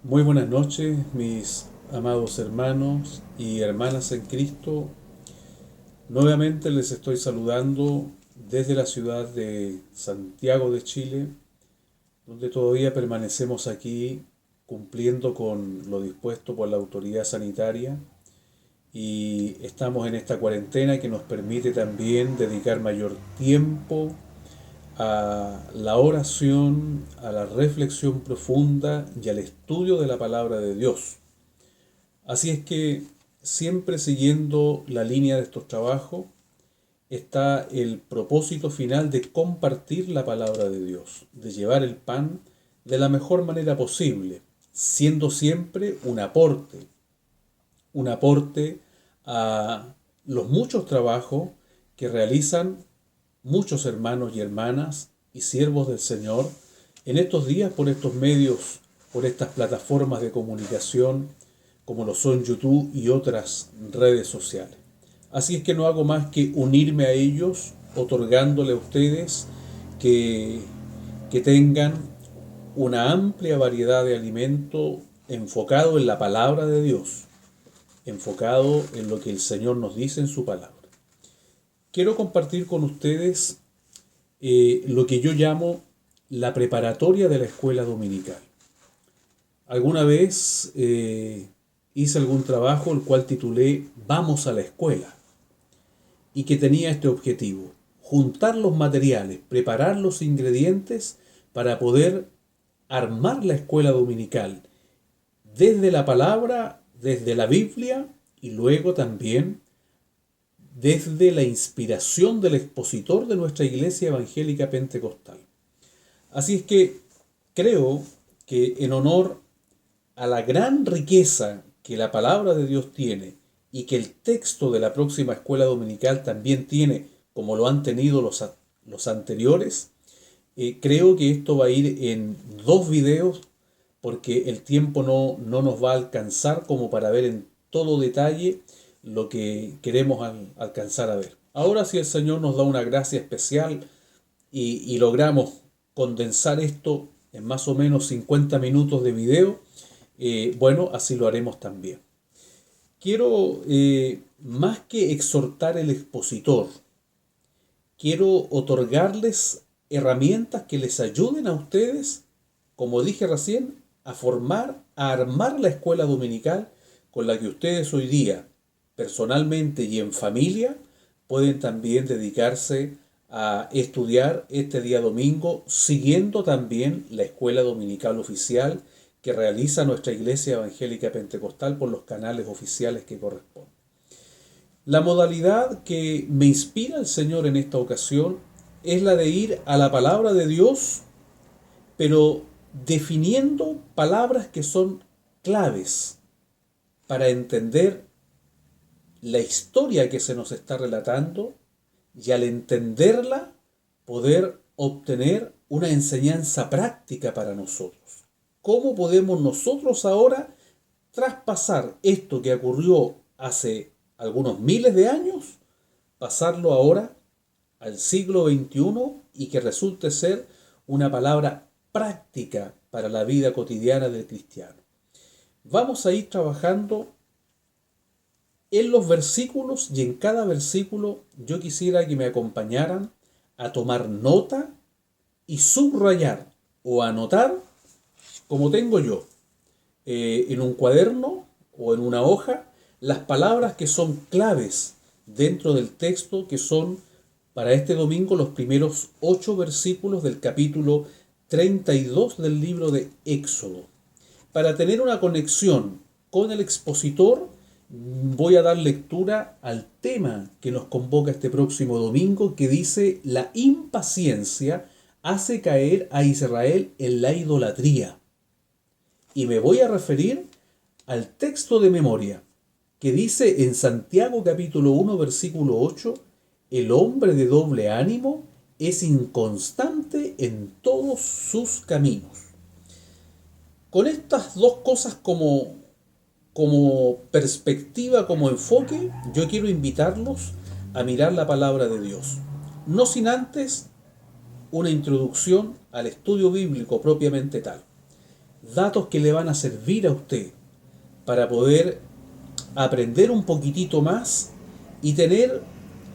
Muy buenas noches, mis amados hermanos y hermanas en Cristo. Nuevamente les estoy saludando desde la ciudad de Santiago de Chile, donde todavía permanecemos aquí cumpliendo con lo dispuesto por la autoridad sanitaria y estamos en esta cuarentena que nos permite también dedicar mayor tiempo a la oración, a la reflexión profunda y al estudio de la palabra de Dios. Así es que siempre siguiendo la línea de estos trabajos está el propósito final de compartir la palabra de Dios, de llevar el pan de la mejor manera posible, siendo siempre un aporte a los muchos trabajos que realizan muchos hermanos y hermanas y siervos del Señor en estos días por estos medios, por estas plataformas de comunicación como lo son YouTube y otras redes sociales. Así es que no hago más que unirme a ellos, otorgándole a ustedes que, que tengan una amplia variedad de alimento enfocado en la palabra de Dios, enfocado en lo que el Señor nos dice en su palabra. Quiero compartir con ustedes lo que yo llamo la preparatoria de la escuela dominical. Alguna vez hice algún trabajo el cual titulé Vamos a la escuela y que tenía este objetivo: juntar los materiales, preparar los ingredientes para poder armar la escuela dominical desde la palabra, desde la Biblia y luego también desde la inspiración del expositor de nuestra iglesia evangélica pentecostal. Así es que creo que en honor a la gran riqueza que la palabra de Dios tiene y que el texto de la próxima escuela dominical también tiene, como lo han tenido los anteriores, creo que esto va a ir en dos videos porque el tiempo no nos va a alcanzar como para ver en todo detalle lo que queremos alcanzar a ver. Ahora, si el Señor nos da una gracia especial y logramos condensar esto en más o menos 50 minutos de video, bueno, así lo haremos también. Quiero, más que exhortar el expositor, quiero otorgarles herramientas que les ayuden a ustedes, como dije recién, a formar, a armar la escuela dominical con la que ustedes hoy día, personalmente y en familia, pueden también dedicarse a estudiar este día domingo, siguiendo también la escuela dominical oficial que realiza nuestra Iglesia Evangélica Pentecostal por los canales oficiales que corresponden. La modalidad que me inspira el Señor en esta ocasión es la de ir a la palabra de Dios, pero definiendo palabras que son claves para entender la historia que se nos está relatando y al entenderla poder obtener una enseñanza práctica para nosotros. ¿Cómo podemos nosotros ahora traspasar esto que ocurrió hace algunos miles de años, pasarlo ahora al siglo XXI y que resulte ser una palabra práctica para la vida cotidiana del cristiano? Vamos a ir trabajando en los versículos y en cada versículo yo quisiera que me acompañaran a tomar nota y subrayar o anotar como tengo yo en un cuaderno o en una hoja las palabras que son claves dentro del texto, que son para este domingo los primeros 8 versículos del capítulo 32 del libro de Éxodo. Para tener una conexión con el expositor, voy a dar lectura al tema que nos convoca este próximo domingo, que dice: la impaciencia hace caer a Israel en la idolatría. Y me voy a referir al texto de memoria, que dice en Santiago capítulo 1 versículo 8: el hombre de doble ánimo es inconstante en todos sus caminos. Con estas dos cosas como perspectiva, como enfoque, yo quiero invitarlos a mirar la palabra de Dios. No sin antes una introducción al estudio bíblico propiamente tal. datos que le van a servir a usted para poder aprender un poquitito más y tener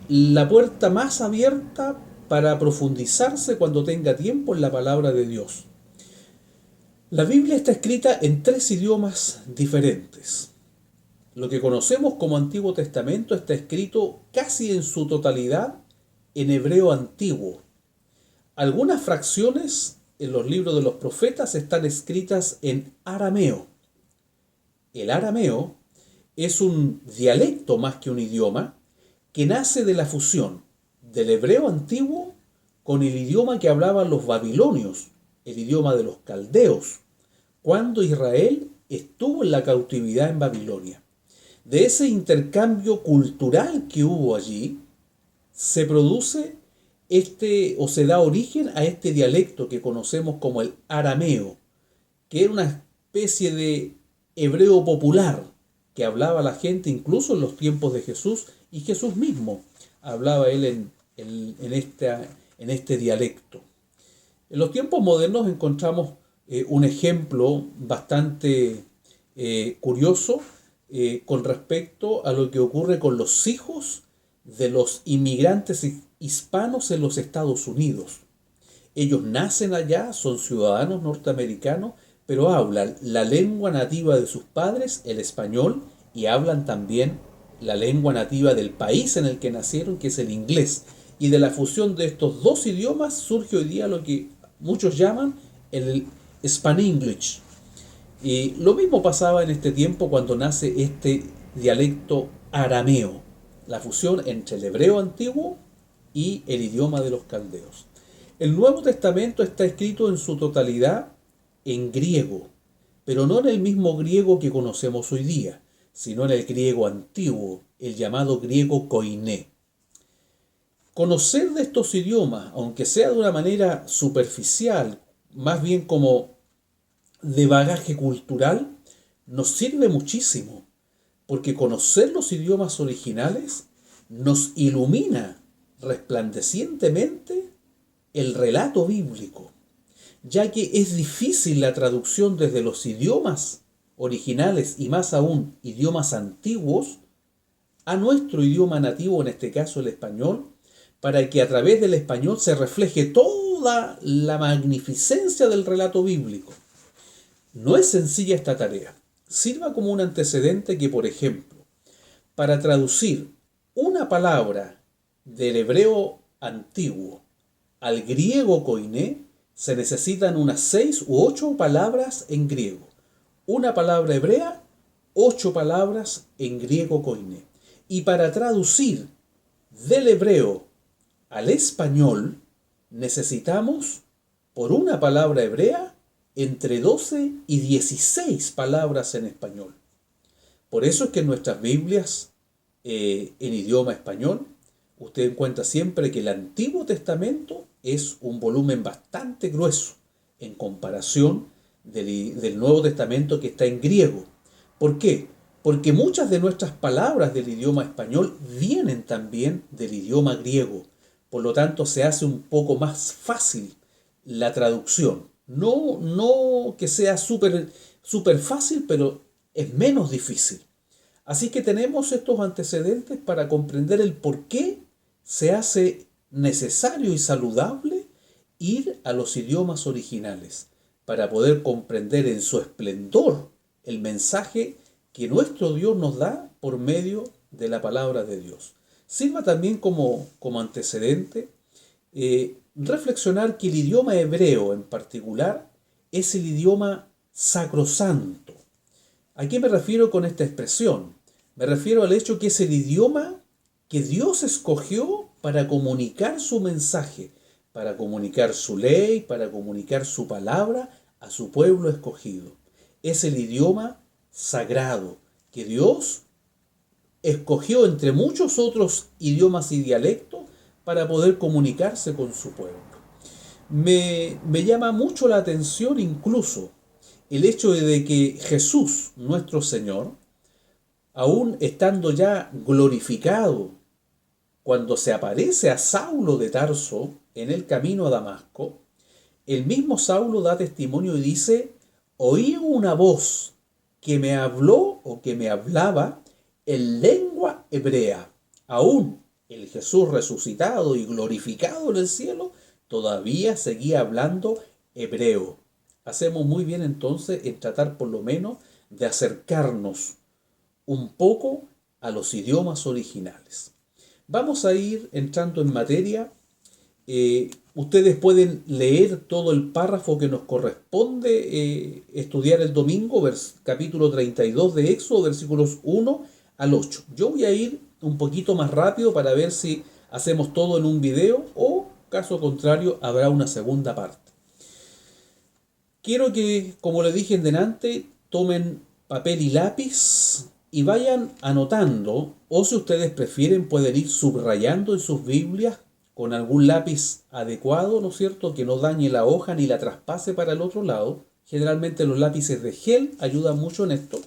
la puerta más abierta para profundizarse cuando tenga tiempo en la palabra de Dios. La Biblia está escrita en 3 idiomas diferentes. Lo que conocemos como Antiguo Testamento está escrito casi en su totalidad en hebreo antiguo. Algunas fracciones en los libros de los profetas están escritas en arameo. El arameo es un dialecto más que un idioma que nace de la fusión del hebreo antiguo con el idioma que hablaban los babilonios, el idioma de los caldeos, cuando Israel estuvo en la cautividad en Babilonia. De ese intercambio cultural que hubo allí, se produce se da origen a este dialecto que conocemos como el arameo, que era una especie de hebreo popular que hablaba la gente incluso en los tiempos de Jesús, y Jesús mismo hablaba él en este dialecto. En los tiempos modernos encontramos un ejemplo bastante curioso con respecto a lo que ocurre con los hijos de los inmigrantes hispanos en los Estados Unidos. Ellos nacen allá, son ciudadanos norteamericanos, pero hablan la lengua nativa de sus padres, el español, y hablan también la lengua nativa del país en el que nacieron, que es el inglés. Y de la fusión de estos 2 idiomas surge hoy día lo que muchos llaman el Span-English. Y lo mismo pasaba en este tiempo cuando nace este dialecto arameo, la fusión entre el hebreo antiguo y el idioma de los caldeos. El Nuevo Testamento está escrito en su totalidad en griego, pero no en el mismo griego que conocemos hoy día, sino en el griego antiguo, el llamado griego koiné. Conocer de estos idiomas, aunque sea de una manera superficial, más bien como de bagaje cultural, nos sirve muchísimo, porque conocer los idiomas originales nos ilumina resplandecientemente el relato bíblico, ya que es difícil la traducción desde los idiomas originales y más aún idiomas antiguos a nuestro idioma nativo, en este caso el español, para que a través del español se refleje toda la magnificencia del relato bíblico. No es sencilla esta tarea. Sirva como un antecedente que, por ejemplo, para traducir una palabra del hebreo antiguo al griego koiné, se necesitan unas 6 u 8 palabras en griego. Una palabra hebrea, 8 palabras en griego koiné. Y para traducir del hebreo al español, necesitamos, por una palabra hebrea, entre 12 y 16 palabras en español. Por eso es que en nuestras Biblias, en idioma español, usted encuentra siempre que el Antiguo Testamento es un volumen bastante grueso en comparación del Nuevo Testamento, que está en griego. ¿Por qué? Porque muchas de nuestras palabras del idioma español vienen también del idioma griego. Por lo tanto, se hace un poco más fácil la traducción. No que sea súper fácil, pero es menos difícil. Así que tenemos estos antecedentes para comprender el por qué se hace necesario y saludable ir a los idiomas originales, para poder comprender en su esplendor el mensaje que nuestro Dios nos da por medio de la palabra de Dios. Sirva también como antecedente reflexionar que el idioma hebreo en particular es el idioma sacrosanto. ¿A qué me refiero con esta expresión? Me refiero al hecho que es el idioma que Dios escogió para comunicar su mensaje, para comunicar su ley, para comunicar su palabra a su pueblo escogido. Es el idioma sagrado que Dios escogió entre muchos otros idiomas y dialectos para poder comunicarse con su pueblo. Me llama mucho la atención incluso el hecho de que Jesús, nuestro Señor, aún estando ya glorificado, cuando se aparece a Saulo de Tarso en el camino a Damasco, el mismo Saulo da testimonio y dice: oí una voz que me habló o que me hablaba en lengua hebrea. Aún el Jesús resucitado y glorificado en el cielo todavía seguía hablando hebreo. Hacemos muy bien entonces en tratar por lo menos de acercarnos un poco a los idiomas originales. Vamos a ir entrando en materia. Ustedes pueden leer todo el párrafo que nos corresponde estudiar el domingo, capítulo 32 de Éxodo, versículos 1 al 8. Yo voy a ir un poquito más rápido para ver si hacemos todo en un video o, caso contrario, habrá una segunda parte. Quiero que, como le dije en delante, tomen papel y lápiz y vayan anotando, o si ustedes prefieren pueden ir subrayando en sus Biblias con algún lápiz adecuado, ¿no es cierto?, que no dañe la hoja ni la traspase para el otro lado. Generalmente los lápices de gel ayudan mucho en esto.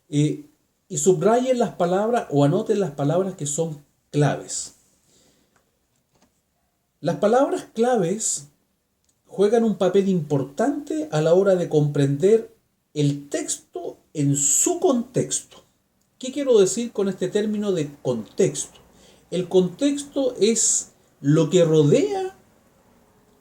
Y subrayen las palabras o anoten las palabras que son claves. Las palabras claves juegan un papel importante a la hora de comprender el texto en su contexto. ¿Qué quiero decir con este término de contexto? El contexto es lo que rodea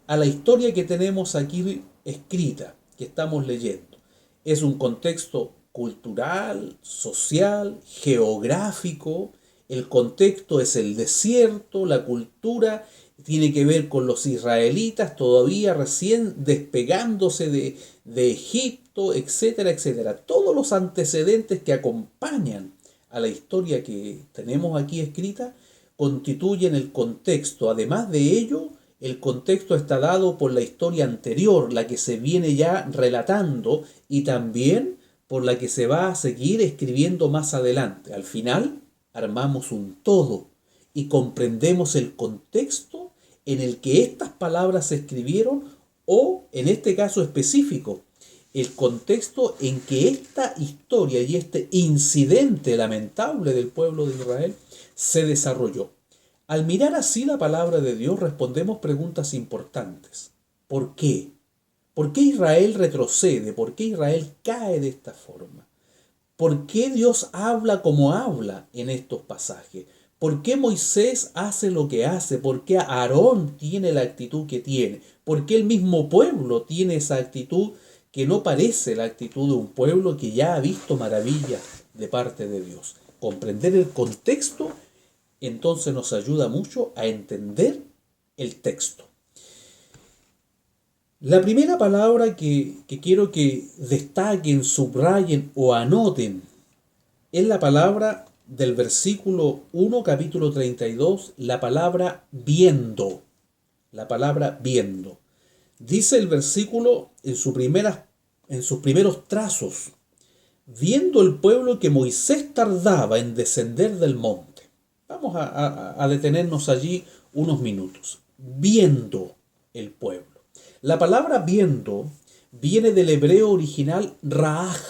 a la historia que tenemos aquí escrita, que estamos leyendo. Es un contexto cultural, social, geográfico. El contexto es el desierto, la cultura tiene que ver con los israelitas todavía recién despegándose de Egipto, etcétera, etcétera. Todos los antecedentes que acompañan a la historia que tenemos aquí escrita constituyen el contexto. Además de ello, el contexto está dado por la historia anterior, la que se viene ya relatando, y también por la que se va a seguir escribiendo más adelante. Al final, armamos un todo y comprendemos el contexto en el que estas palabras se escribieron, o, en este caso específico, el contexto en que esta historia y este incidente lamentable del pueblo de Israel se desarrolló. Al mirar así la palabra de Dios, respondemos preguntas importantes. ¿Por qué? ¿Por qué Israel retrocede? ¿Por qué Israel cae de esta forma? ¿Por qué Dios habla como habla en estos pasajes? ¿Por qué Moisés hace lo que hace? ¿Por qué Aarón tiene la actitud que tiene? ¿Por qué el mismo pueblo tiene esa actitud que no parece la actitud de un pueblo que ya ha visto maravillas de parte de Dios? Comprender el contexto entonces nos ayuda mucho a entender el texto. La primera palabra que quiero que destaquen, subrayen o anoten es la palabra del versículo 1, capítulo 32, la palabra viendo. La palabra viendo. Dice el versículo en sus primeros trazos: viendo el pueblo que Moisés tardaba en descender del monte. Vamos a detenernos allí unos minutos. Viendo el pueblo. La palabra viendo viene del hebreo original ra'aj.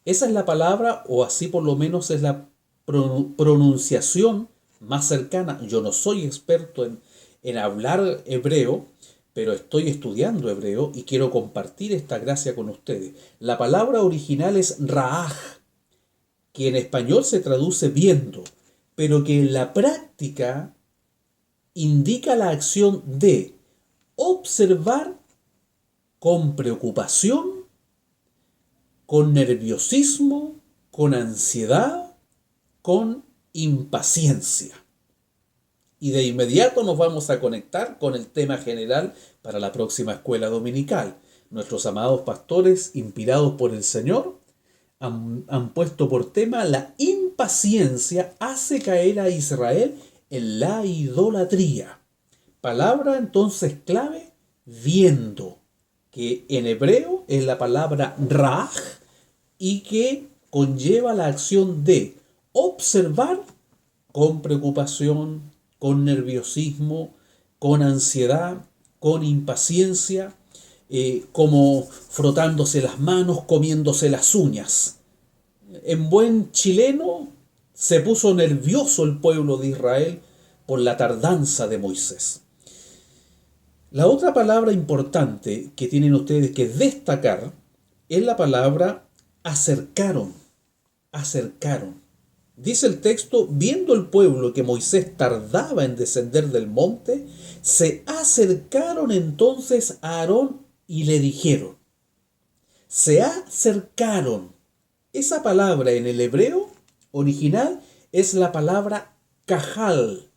Esa es la palabra, o así por lo menos es la pronunciación más cercana. Yo no soy experto en hablar hebreo, pero estoy estudiando hebreo y quiero compartir esta gracia con ustedes. La palabra original es ra'aj, que en español se traduce viendo, pero que en la práctica indica la acción de observar con preocupación, con nerviosismo, con ansiedad, con impaciencia. Y de inmediato nos vamos a conectar con el tema general para la próxima escuela dominical. Nuestros amados pastores, inspirados por el Señor, han puesto por tema: la impaciencia hace caer a Israel en la idolatría. Palabra entonces clave, viendo, que en hebreo es la palabra ra'aj y que conlleva la acción de observar con preocupación, con nerviosismo, con ansiedad, con impaciencia, como frotándose las manos, comiéndose las uñas. En buen chileno, se puso nervioso el pueblo de Israel por la tardanza de Moisés. La otra palabra importante que tienen ustedes que destacar es la palabra acercaron, acercaron. Dice el texto, viendo el pueblo que Moisés tardaba en descender del monte, se acercaron entonces a Aarón y le dijeron, se acercaron. Esa palabra en el hebreo original es la palabra cajal.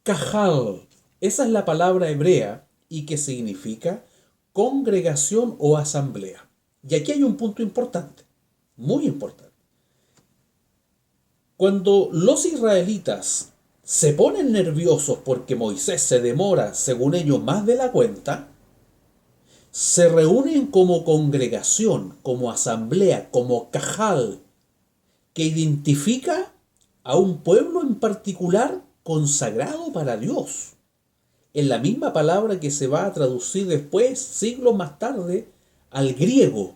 Cajal. Esa es la palabra hebrea y que significa congregación o asamblea. Y aquí hay un punto importante, muy importante. Cuando los israelitas se ponen nerviosos porque Moisés se demora, según ellos, más de la cuenta, se reúnen como congregación, como asamblea, como cajal, que identifica a un pueblo en particular consagrado para Dios. En la misma palabra que se va a traducir después, siglos más tarde, al griego,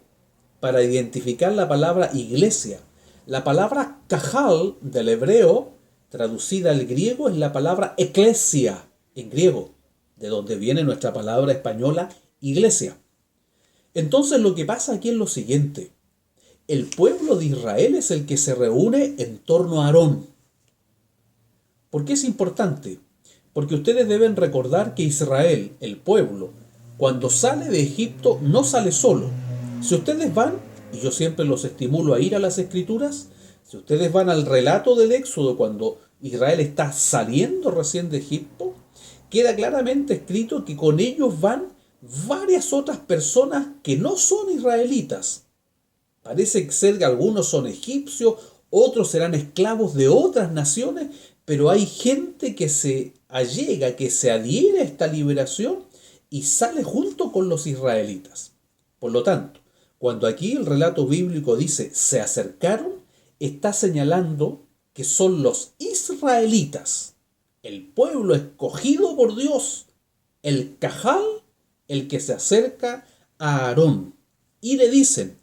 para identificar la palabra iglesia. La palabra cajal del hebreo, traducida al griego, es la palabra eclesia en griego, de donde viene nuestra palabra española iglesia. Entonces lo que pasa aquí es lo siguiente. El pueblo de Israel es el que se reúne en torno a Aarón. ¿Por qué es importante? Porque ustedes deben recordar que Israel, el pueblo, cuando sale de Egipto no sale solo. Si ustedes van, y yo siempre los estimulo a ir a las Escrituras, si ustedes van al relato del Éxodo cuando Israel está saliendo recién de Egipto, queda claramente escrito que con ellos van varias otras personas que no son israelitas. Parece ser que algunos son egipcios, otros serán esclavos de otras naciones, pero hay gente que se allega, que se adhiere a esta liberación y sale junto con los israelitas. Por lo tanto, cuando aquí el relato bíblico dice se acercaron, está señalando que son los israelitas, el pueblo escogido por Dios, el cajal, el que se acerca a Aarón. Y le dicen,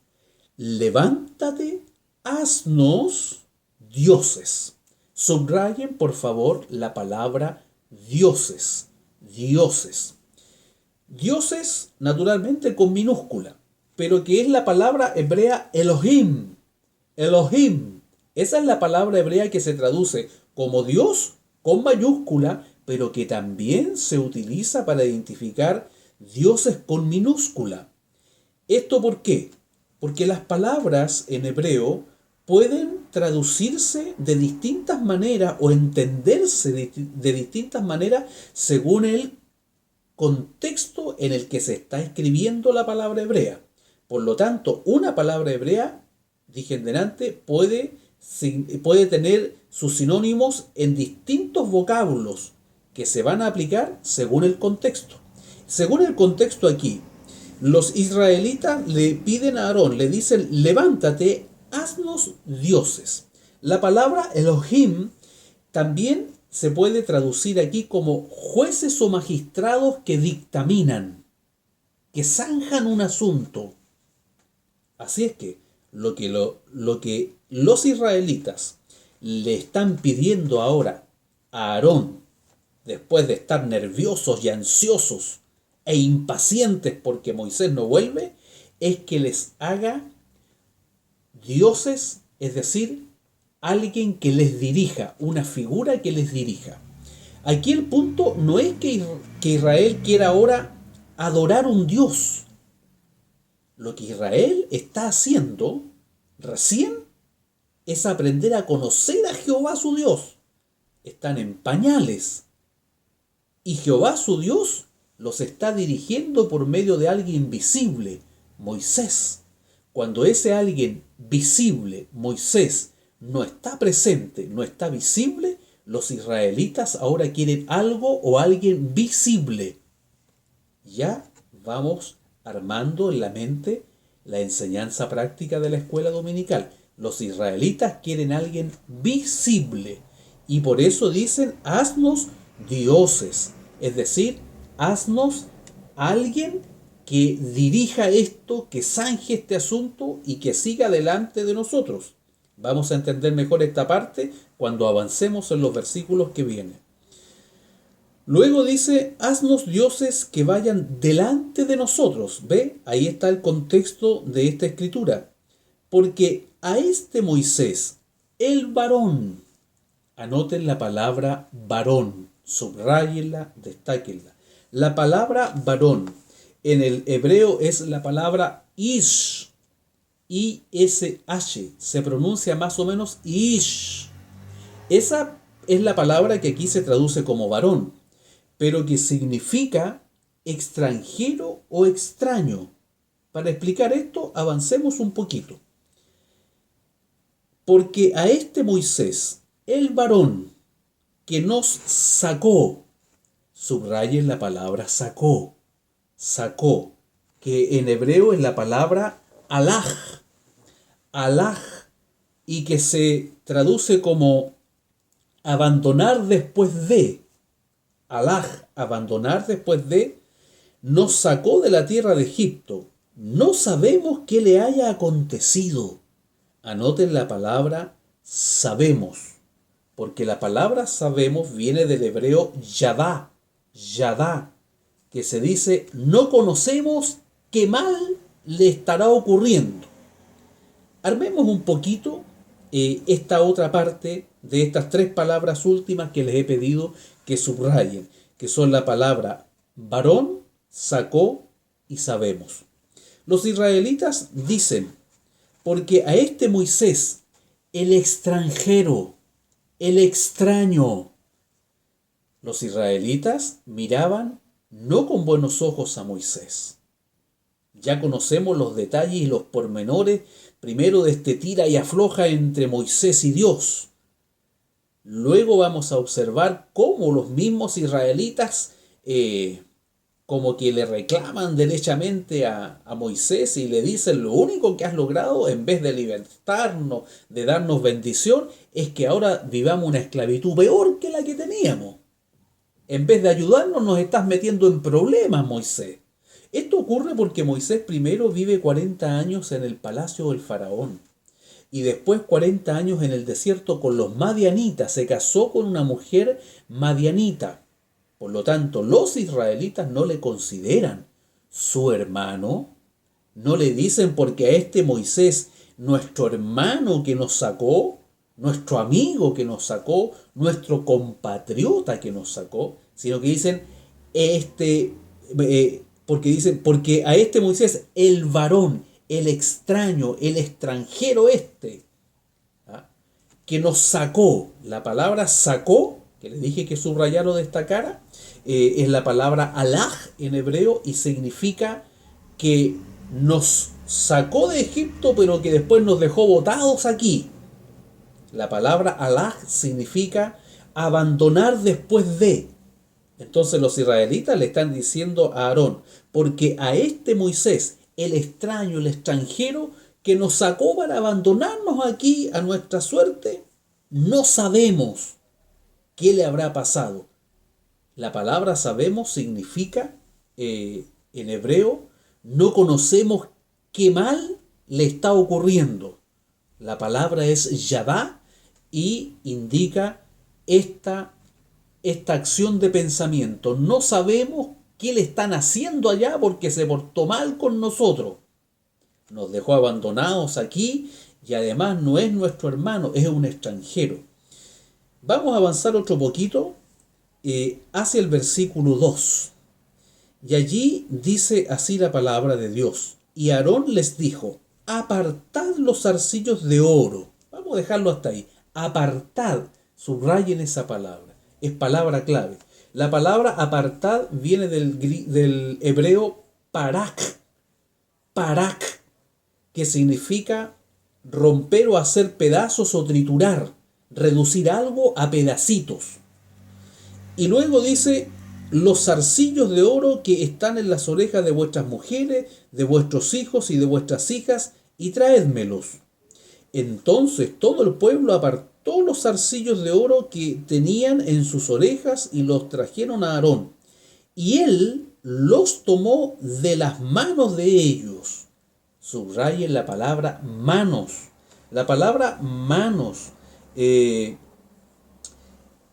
levántate, haznos dioses. Subrayen, por favor, la palabra dioses. Dioses. Dioses, naturalmente, con minúscula, pero que es la palabra hebrea Elohim. Elohim. Esa es la palabra hebrea que se traduce como Dios con mayúscula, pero que también se utiliza para identificar dioses con minúscula. ¿Esto por qué? Porque las palabras en hebreo pueden traducirse de distintas maneras o entenderse de distintas maneras según el contexto en el que se está escribiendo la palabra hebrea. Por lo tanto, una palabra hebrea, dije en delante, puede tener sus sinónimos en distintos vocablos que se van a aplicar según el contexto. Según el contexto aquí, los israelitas le piden a Aarón, le dicen, levántate, haznos dioses. La palabra Elohim también se puede traducir aquí como jueces o magistrados que dictaminan, que zanjan un asunto. Así es que lo que los israelitas le están pidiendo ahora a Aarón, después de estar nerviosos y ansiosos e impacientes porque Moisés no vuelve, es que les haga dioses, es decir, alguien que les dirija, una figura que les dirija. Aquí el punto no es que Israel quiera ahora adorar un Dios. Lo que Israel está haciendo recién es aprender a conocer a Jehová su Dios. Están en pañales. Y Jehová su Dios los está dirigiendo por medio de alguien visible, Moisés. Cuando ese alguien visible, Moisés, no está presente, no está visible, los israelitas ahora quieren algo o alguien visible. Ya vamos armando en la mente la enseñanza práctica de la escuela dominical. Los israelitas quieren alguien visible y por eso dicen, haznos dioses, es decir, haznos alguien que dirija esto, que zanje este asunto y que siga delante de nosotros. Vamos a entender mejor esta parte cuando avancemos en los versículos que vienen. Luego dice, haznos dioses que vayan delante de nosotros. ¿Ve? Ahí está el contexto de esta escritura. Porque a este Moisés, el varón, anoten la palabra varón, subrayenla, destáquenla. La palabra varón en el hebreo es la palabra ish, I-S-H, se pronuncia más o menos ish. Esa es la palabra que aquí se traduce como varón, pero que significa extranjero o extraño. Para explicar esto, avancemos un poquito. Porque a este Moisés, el varón que nos sacó, subrayen la palabra sacó, que en hebreo es la palabra alaj, y que se traduce como abandonar después de, abandonar después de, nos sacó de la tierra de Egipto. No sabemos qué le haya acontecido. Anoten la palabra sabemos, porque la palabra sabemos viene del hebreo yadá, que se dice no conocemos qué mal le estará ocurriendo. Armemos un poquito esta otra parte de estas tres palabras últimas que les he pedido que subrayen, que son la palabra varón, sacó y sabemos. Los israelitas dicen, porque a este Moisés, el extranjero, el extraño, los israelitas miraban no con buenos ojos a Moisés. Ya conocemos los detalles y los pormenores primero de este tira y afloja entre Moisés y Dios. Luego vamos a observar cómo los mismos israelitas como que le reclaman derechamente a Moisés y le dicen lo único que has logrado en vez de libertarnos, de darnos bendición, es que ahora vivamos una esclavitud peor que la que teníamos. En vez de ayudarnos nos estás metiendo en problemas, Moisés. Esto ocurre porque Moisés primero vive 40 años en el palacio del faraón y después 40 años en el desierto con los madianitas. Se casó con una mujer madianita. Por lo tanto, los israelitas no le consideran su hermano. No le dicen porque a este Moisés, nuestro hermano que nos sacó, nuestro amigo que nos sacó, nuestro compatriota que nos sacó, sino que dicen porque a este Moisés, el varón, el extraño, el extranjero ¿ah? Que nos sacó, la palabra sacó, que les dije que subrayar o destacara, es la palabra alaj en hebreo y significa que nos sacó de Egipto pero que después nos dejó botados aquí. La palabra alaj significa abandonar después de. Entonces los israelitas le están diciendo a Aarón, porque a este Moisés, el extraño, el extranjero, que nos sacó para abandonarnos aquí a nuestra suerte, no sabemos qué le habrá pasado. La palabra sabemos significa, en hebreo, no conocemos qué mal le está ocurriendo. La palabra es yadá y indica esta acción de pensamiento. No sabemos qué le están haciendo allá porque se portó mal con nosotros. Nos dejó abandonados aquí y además no es nuestro hermano, es un extranjero. Vamos a avanzar otro poquito hacia el versículo 2. Y allí dice así la palabra de Dios. Y Aarón les dijo, apartad los zarcillos de oro. Vamos a dejarlo hasta ahí. Apartad, subrayen esa palabra. Es palabra clave. La palabra apartad viene del hebreo parak, que significa romper o hacer pedazos o triturar, reducir algo a pedacitos. Y luego dice, los zarcillos de oro que están en las orejas de vuestras mujeres, de vuestros hijos y de vuestras hijas, y traédmelos. Entonces todo el pueblo apartó los zarcillos de oro que tenían en sus orejas y los trajeron a Aarón. Y él los tomó de las manos de ellos. Subrayen la palabra manos. La palabra manos en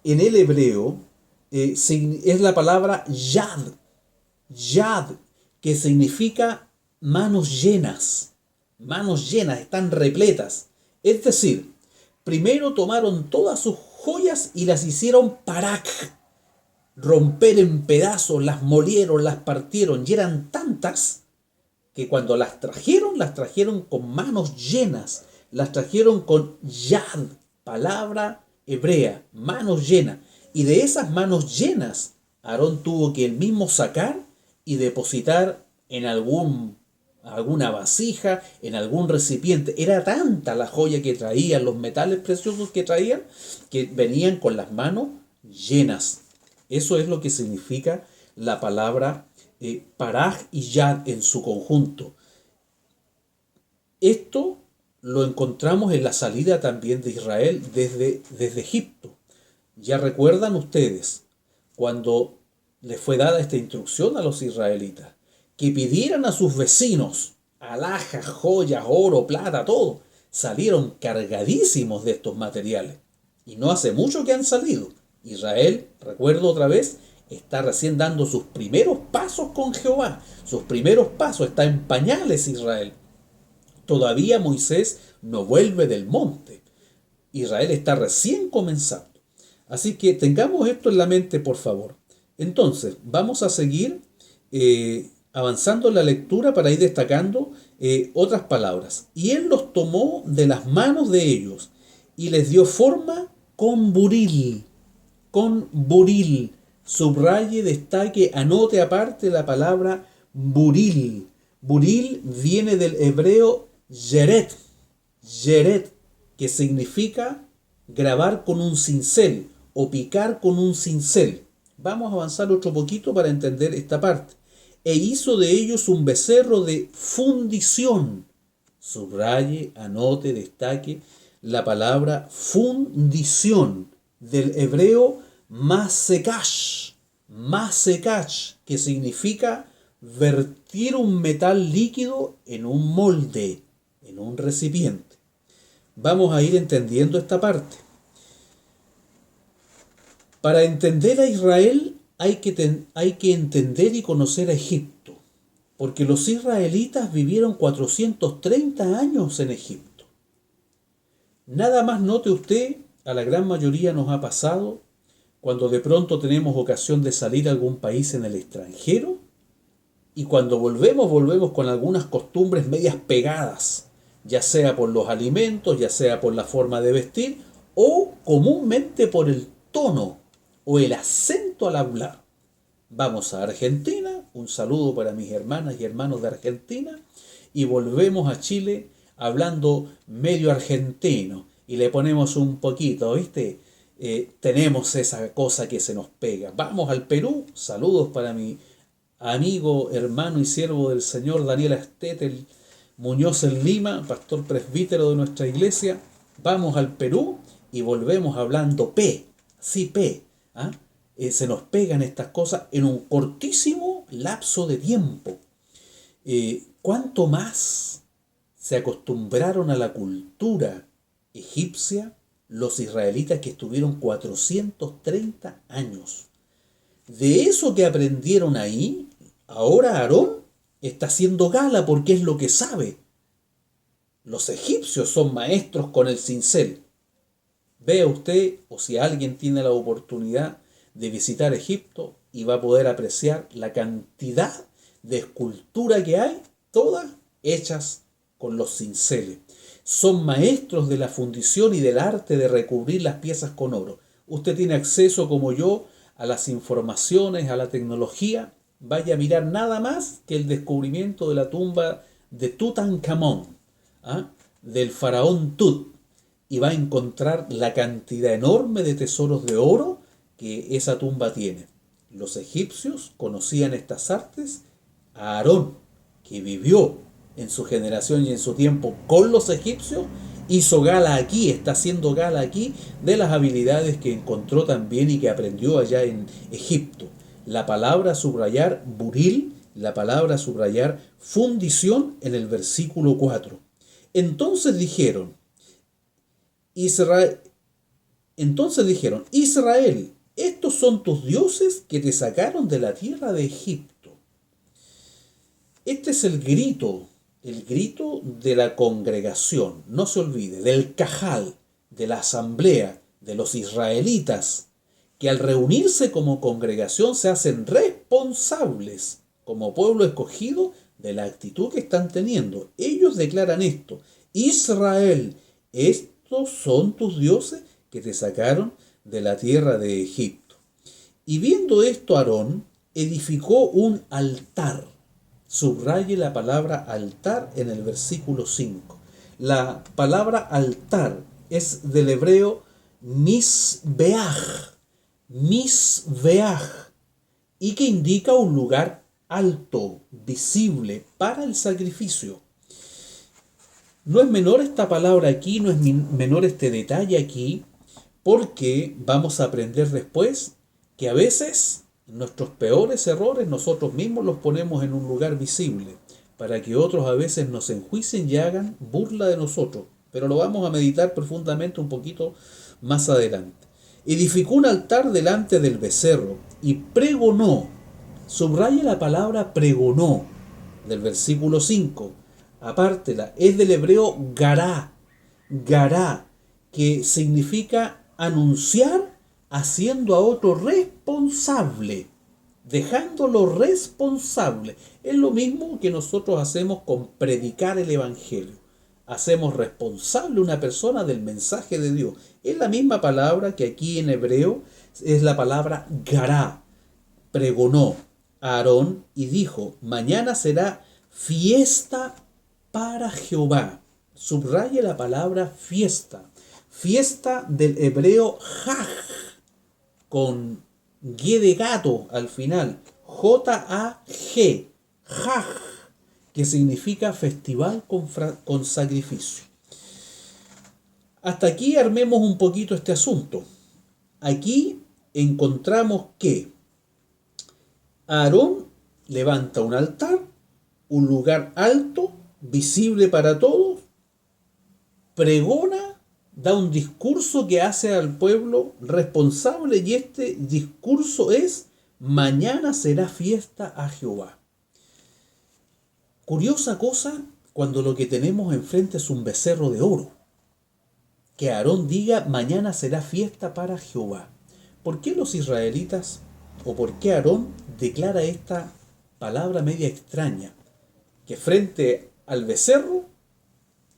el hebreo es la palabra yad, yad, que significa manos llenas, están repletas. Es decir, primero tomaron todas sus joyas y las hicieron parak, romper en pedazos, las molieron, las partieron, y eran tantas que cuando las trajeron con manos llenas, las trajeron con yad, palabra hebrea, manos llenas. Y de esas manos llenas, Aarón tuvo que él mismo sacar y depositar en alguna vasija, en algún recipiente. Era tanta la joya que traían, los metales preciosos que traían, que venían con las manos llenas. Eso es lo que significa la palabra paraj y yad en su conjunto. Esto lo encontramos en la salida también de Israel desde Egipto. Ya recuerdan ustedes cuando les fue dada esta instrucción a los israelitas, que pidieran a sus vecinos alhajas, joyas, oro, plata, todo. Salieron cargadísimos de estos materiales. Y no hace mucho que han salido. Israel, recuerdo otra vez, está recién dando sus primeros pasos con Jehová. Sus primeros pasos, está en pañales Israel. Todavía Moisés no vuelve del monte. Israel está recién comenzando. Así que tengamos esto en la mente, por favor. Entonces, vamos a seguir avanzando en la lectura para ir destacando otras palabras. Y él los tomó de las manos de ellos y les dio forma con buril. Con buril. Subraye, destaque, anote aparte la palabra buril. Buril viene del hebreo yeret. Yeret, que significa grabar con un cincel o picar con un cincel. Vamos a avanzar otro poquito para entender esta parte. E hizo de ellos un becerro de fundición. Subraye, anote, destaque la palabra fundición del hebreo masekash. Masekash, que significa vertir un metal líquido en un molde, en un recipiente. Vamos a ir entendiendo esta parte. Para entender a Israel hay que entender y conocer a Egipto, porque los israelitas vivieron 430 años en Egipto. Nada más note usted, a la gran mayoría nos ha pasado, cuando de pronto tenemos ocasión de salir a algún país en el extranjero, y cuando volvemos con algunas costumbres medias pegadas, ya sea por los alimentos, ya sea por la forma de vestir, o comúnmente por el tono o el acento al hablar. Vamos a Argentina, un saludo para mis hermanas y hermanos de Argentina, y volvemos a Chile hablando medio argentino, y le ponemos un poquito, ¿viste? Tenemos esa cosa que se nos pega. Vamos al Perú, saludos para mi amigo, hermano y siervo del Señor Daniel Astetel Muñoz en Lima, pastor presbítero de nuestra iglesia. Vamos al Perú y volvemos hablando P, sí P. ¿Ah? Se nos pegan estas cosas en un cortísimo lapso de tiempo. ¿Cuánto más se acostumbraron a la cultura egipcia los israelitas que estuvieron 430 años? De eso que aprendieron ahí, ahora Aarón está haciendo gala porque es lo que sabe. Los egipcios son maestros con el cincel. Vea usted, o si alguien tiene la oportunidad de visitar Egipto, y va a poder apreciar la cantidad de escultura que hay, todas hechas con los cinceles. Son maestros de la fundición y del arte de recubrir las piezas con oro. Usted tiene acceso, como yo, a las informaciones, a la tecnología. Vaya a mirar nada más que el descubrimiento de la tumba de Tutankamón, del faraón Tut, y va a encontrar la cantidad enorme de tesoros de oro que esa tumba tiene. Los egipcios conocían estas artes. A Aarón, que vivió en su generación y en su tiempo con los egipcios, hizo gala aquí, está haciendo gala aquí de las habilidades que encontró también y que aprendió allá en Egipto. La palabra subrayar buril, la palabra subrayar fundición en el versículo 4. Entonces dijeron, Israel, Estos son tus dioses que te sacaron de la tierra de Egipto. Este es el grito de la congregación, no se olvide, del cajal, de la asamblea, de los israelitas, que al reunirse como congregación se hacen responsables como pueblo escogido de la actitud que están teniendo. Ellos declaran esto: Israel, estos son tus dioses que te sacaron de la tierra de Egipto. Y viendo esto, Aarón edificó un altar. Subraye la palabra altar en el versículo 5. La palabra altar es del hebreo misbeach, y que indica un lugar alto, visible, para el sacrificio. No es menor esta palabra aquí, no es menor este detalle aquí, porque vamos a aprender después que a veces nuestros peores errores nosotros mismos los ponemos en un lugar visible, para que otros a veces nos enjuicien y hagan burla de nosotros. Pero lo vamos a meditar profundamente un poquito más adelante. Edificó un altar delante del becerro y pregonó. Subraya la palabra pregonó del versículo 5. Apártela, es del hebreo gará, que significa anunciar haciendo a otro responsable, dejándolo responsable. Es lo mismo que nosotros hacemos con predicar el evangelio. Hacemos responsable a una persona del mensaje de Dios. Es la misma palabra que aquí en hebreo es la palabra gará. Pregonó a Aarón y dijo: mañana será fiesta para Jehová. Subraye la palabra fiesta. Fiesta del hebreo Haj, con G de gato al final. J-A-G. Haj, que significa festival con sacrificio. Hasta aquí armemos un poquito este asunto. Aquí encontramos que Aarón levanta un altar, un lugar alto, visible para todos, pregona, da un discurso que hace al pueblo responsable, y este discurso es: mañana será fiesta a Jehová. Curiosa cosa cuando lo que tenemos enfrente es un becerro de oro. Que Aarón diga: mañana será fiesta para Jehová. ¿Por qué los israelitas, o por qué Aarón declara esta palabra media extraña? Que frente al becerro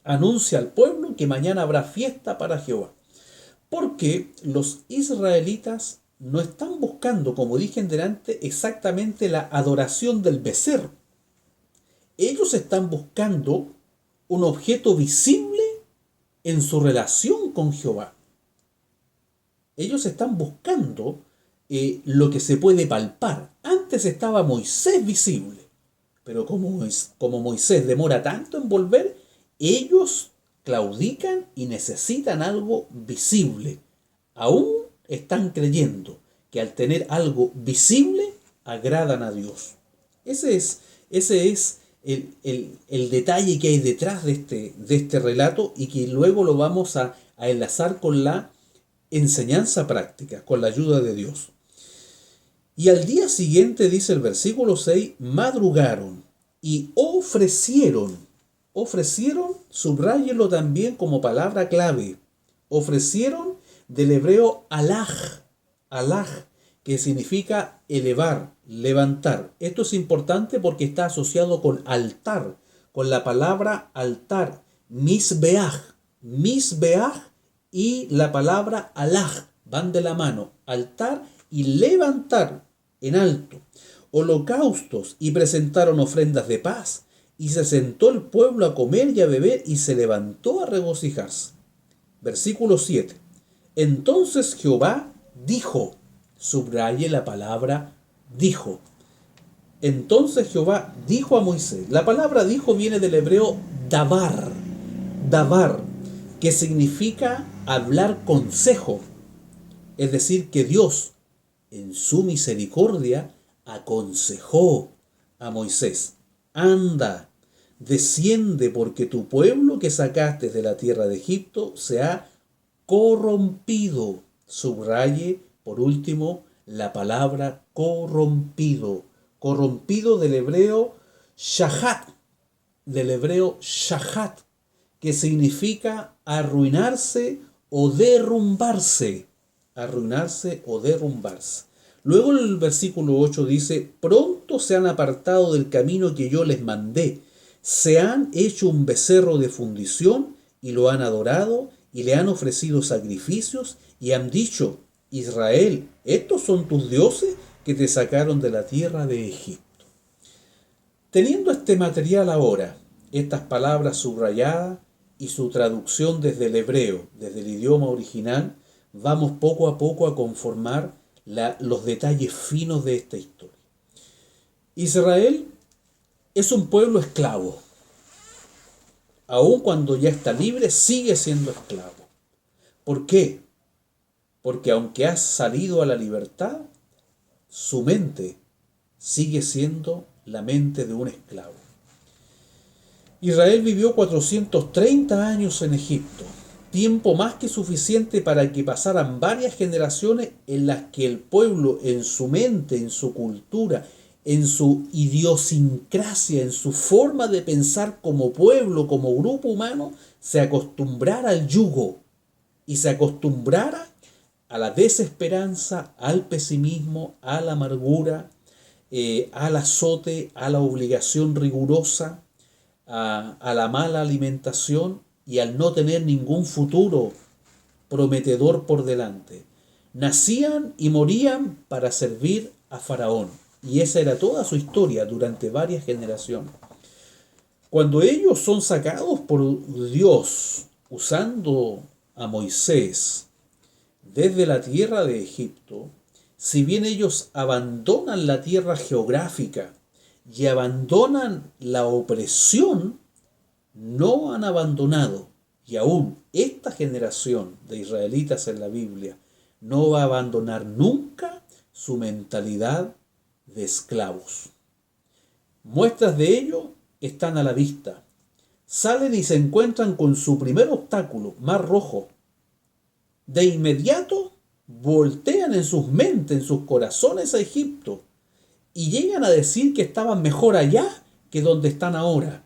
anuncia al pueblo que mañana habrá fiesta para Jehová. Porque los israelitas no están buscando, como dije en delante, exactamente la adoración del becerro. Ellos están buscando un objeto visible en su relación con Jehová. Ellos están buscando lo que se puede palpar. Antes estaba Moisés visible, pero como Moisés demora tanto en volver, ellos claudican y necesitan algo visible. Aún están creyendo que al tener algo visible agradan a Dios. Ese es el detalle que hay detrás de este relato, y que luego lo vamos a enlazar con la enseñanza práctica, con la ayuda de Dios. Y al día siguiente, dice el versículo 6, madrugaron y ofrecieron, subráyelo también como palabra clave, ofrecieron del hebreo alaj, que significa elevar, levantar. Esto es importante porque está asociado con altar, con la palabra altar, misbeach, y la palabra alaj, van de la mano, altar y levantar en alto. Holocaustos, y presentaron ofrendas de paz, y se sentó el pueblo a comer y a beber, y se levantó a regocijarse. Versículo 7. Entonces Jehová dijo, subraye la palabra dijo. Entonces Jehová dijo a Moisés. La palabra dijo viene del hebreo davar, que significa hablar consejo. Es decir, que Dios, en su misericordia, aconsejó a Moisés: anda, desciende, porque tu pueblo que sacaste de la tierra de Egipto se ha corrompido. Subraye Por último, la palabra corrompido. Corrompido del hebreo shahat, que significa arruinarse o derrumbarse. Arruinarse o derrumbarse. Luego en el versículo 8 dice, pronto se han apartado del camino que yo les mandé, se han hecho un becerro de fundición y lo han adorado y le han ofrecido sacrificios y han dicho, Israel, ¿estos son tus dioses que te sacaron de la tierra de Egipto? Teniendo este material ahora, estas palabras subrayadas y su traducción desde el hebreo, desde el idioma original, vamos poco a poco a conformar los detalles finos de esta historia. Israel es un pueblo esclavo. Aun cuando ya está libre, sigue siendo esclavo. ¿Por qué? Porque aunque ha salido a la libertad, su mente sigue siendo la mente de un esclavo. Israel vivió 430 años en Egipto, tiempo más que suficiente para que pasaran varias generaciones en las que el pueblo en su mente, en su cultura, en su idiosincrasia, en su forma de pensar como pueblo, como grupo humano, se acostumbrara al yugo y se acostumbrara a la desesperanza, al pesimismo, a la amargura, al azote, a la obligación rigurosa, a la mala alimentación y al no tener ningún futuro prometedor por delante. Nacían y morían para servir a Faraón. Y esa era toda su historia durante varias generaciones. Cuando ellos son sacados por Dios usando a Moisés desde la tierra de Egipto, si bien ellos abandonan la tierra geográfica y abandonan la opresión, no han abandonado, y aún esta generación de israelitas en la Biblia no va a abandonar nunca su mentalidad de esclavos. Muestras de ello están a la vista. Salen y se encuentran con su primer obstáculo, Mar Rojo. De inmediato voltean en sus mentes, en sus corazones a Egipto y llegan a decir que estaban mejor allá que donde están ahora.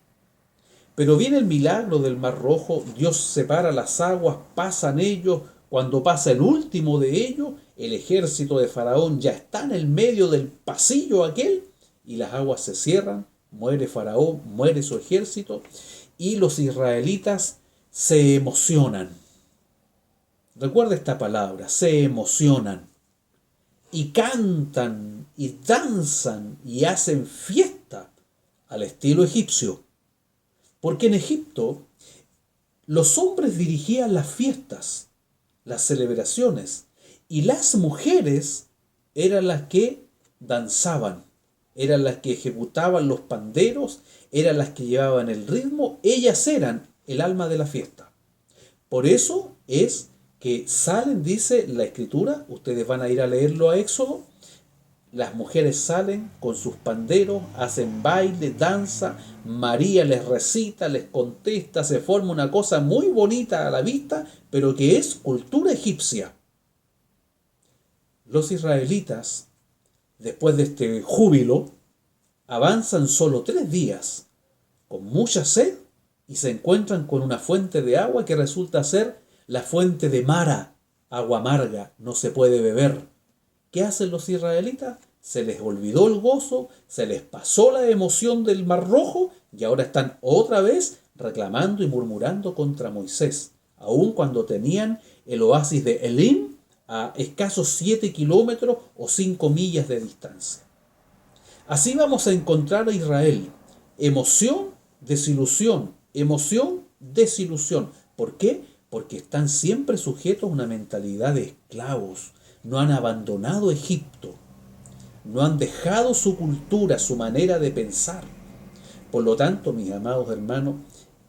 Pero viene el milagro del Mar Rojo, Dios separa las aguas, pasan ellos, cuando pasa el último de ellos, el ejército de Faraón ya está en el medio del pasillo aquel y las aguas se cierran, muere Faraón, muere su ejército y los israelitas se emocionan. Recuerda esta palabra, se emocionan y cantan y danzan y hacen fiesta al estilo egipcio. Porque en Egipto los hombres dirigían las fiestas, las celebraciones, y las mujeres eran las que danzaban, eran las que ejecutaban los panderos, eran las que llevaban el ritmo, ellas eran el alma de la fiesta. Por eso es que salen, dice la Escritura, ustedes van a ir a leerlo a Éxodo, las mujeres salen con sus panderos, hacen baile, danza, María les recita, les contesta, se forma una cosa muy bonita a la vista, pero que es cultura egipcia. Los israelitas, después de este júbilo, avanzan solo 3 días, con mucha sed, y se encuentran con una fuente de agua que resulta ser la fuente de Mara, agua amarga, no se puede beber. ¿Qué hacen los israelitas? Se les olvidó el gozo, se les pasó la emoción del Mar Rojo y ahora están otra vez reclamando y murmurando contra Moisés, aun cuando tenían el oasis de Elim a escasos 7 kilómetros o 5 millas de distancia. Así vamos a encontrar a Israel. Emoción, desilusión, emoción, desilusión. ¿Por qué? Porque están siempre sujetos a una mentalidad de esclavos. No han abandonado Egipto, no han dejado su cultura, su manera de pensar. Por lo tanto, mis amados hermanos,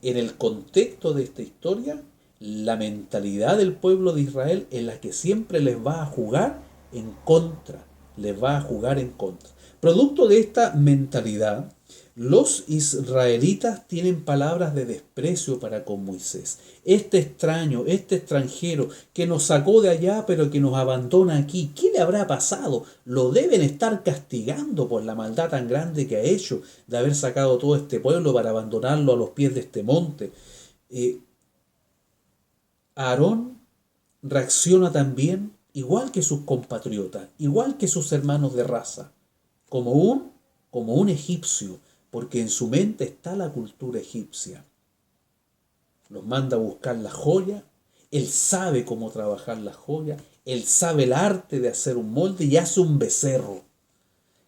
en el contexto de esta historia, la mentalidad del pueblo de Israel es la que siempre les va a jugar en contra, les va a jugar en contra. Producto de esta mentalidad, Los israelitas tienen palabras de desprecio para con Moisés. Este extraño, este extranjero que nos sacó de allá pero que nos abandona aquí, ¿qué le habrá pasado? Lo deben estar castigando por la maldad tan grande que ha hecho de haber sacado todo este pueblo para abandonarlo a los pies de este monte. Aarón reacciona también igual que sus compatriotas, igual que sus hermanos de raza, como un egipcio, porque en su mente está la cultura egipcia. Los manda a buscar la joya, él sabe cómo trabajar la joya, él sabe el arte de hacer un molde y hace un becerro.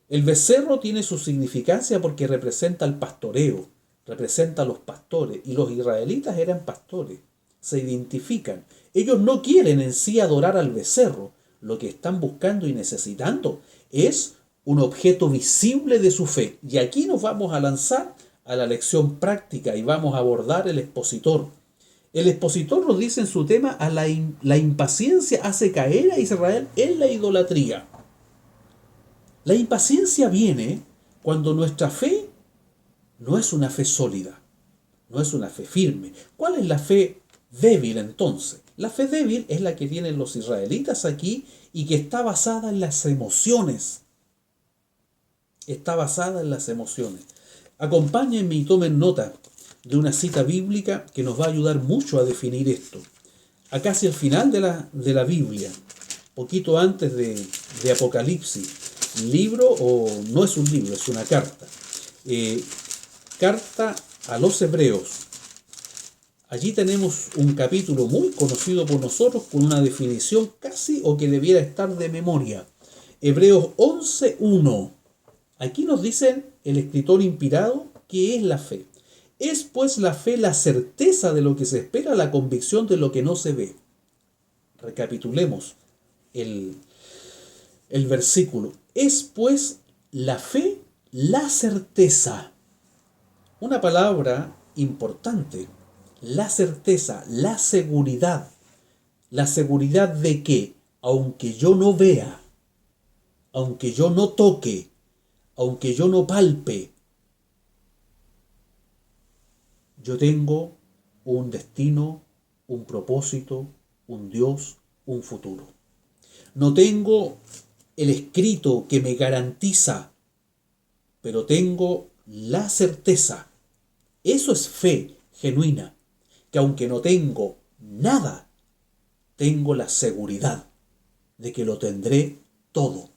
El becerro tiene su significancia porque representa el pastoreo, representa a los pastores, y los israelitas eran pastores, se identifican. Ellos no quieren en sí adorar al becerro, lo que están buscando y necesitando es un objeto visible de su fe. Y aquí nos vamos a lanzar a la lección práctica y vamos a abordar el expositor. El expositor nos dice en su tema, la impaciencia hace caer a Israel en la idolatría. La impaciencia viene cuando nuestra fe no es una fe sólida, no es una fe firme. ¿Cuál es la fe débil entonces? La fe débil es la que tienen los israelitas aquí y que está basada en las emociones. Está basada en las emociones. Acompáñenme y tomen nota de una cita bíblica que nos va a ayudar mucho a definir esto. Acá hacia el final de la Biblia, poquito antes de Apocalipsis, libro, o no es un libro, es una carta. Carta a los Hebreos. Allí tenemos un capítulo muy conocido por nosotros con una definición casi o que debiera estar de memoria. Hebreos 11:1. Aquí nos dicen el escritor inspirado qué es la fe. Es pues la fe la certeza de lo que se espera, la convicción de lo que no se ve. Recapitulemos el versículo. Es pues la fe la certeza. Una palabra importante. La certeza, la seguridad. La seguridad de que, aunque yo no vea, aunque yo no toque, aunque yo no palpe, yo tengo un destino, un propósito, un Dios, un futuro. No tengo el escrito que me garantiza, pero tengo la certeza. Eso es fe genuina, que aunque no tengo nada, tengo la seguridad de que lo tendré todo.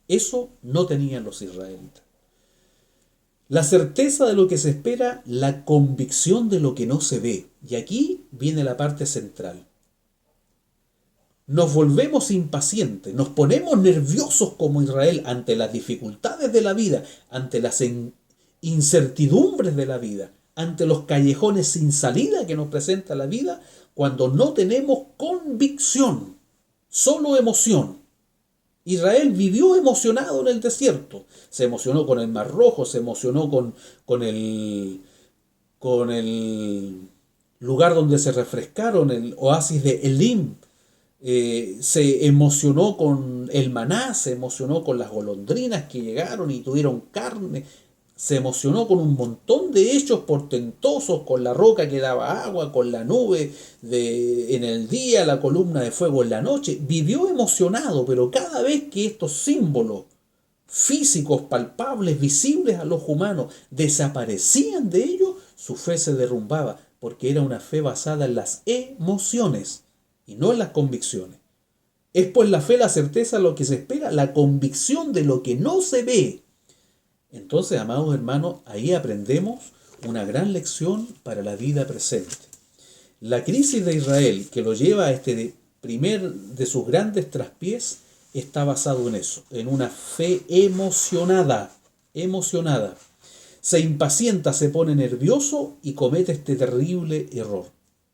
Eso no tenían los israelitas. La certeza de lo que se espera, la convicción de lo que no se ve. Y aquí viene la parte central. Nos volvemos impacientes, nos ponemos nerviosos como Israel ante las dificultades de la vida, ante las incertidumbres de la vida, ante los callejones sin salida que nos presenta la vida, cuando no tenemos convicción, solo emoción. Israel vivió emocionado en el desierto. Se emocionó con el Mar Rojo, se emocionó con el lugar donde se refrescaron, el oasis de Elim. Se emocionó con el maná, se emocionó con las golondrinas que llegaron y tuvieron carne. Se emocionó con un montón de hechos portentosos, con la roca que daba agua, con la nube en el día, la columna de fuego en la noche. Vivió emocionado, pero cada vez que estos símbolos físicos, palpables, visibles a los humanos, desaparecían de ellos, su fe se derrumbaba, porque era una fe basada en las emociones y no en las convicciones. Es pues la fe, la certeza de lo que se espera, la convicción de lo que no se ve. Entonces, amados hermanos, ahí aprendemos una gran lección para la vida presente. La crisis de Israel, que lo lleva a este primer de sus grandes traspiés, está basado en eso, en una fe emocionada. Se impacienta, se pone nervioso y comete este terrible error.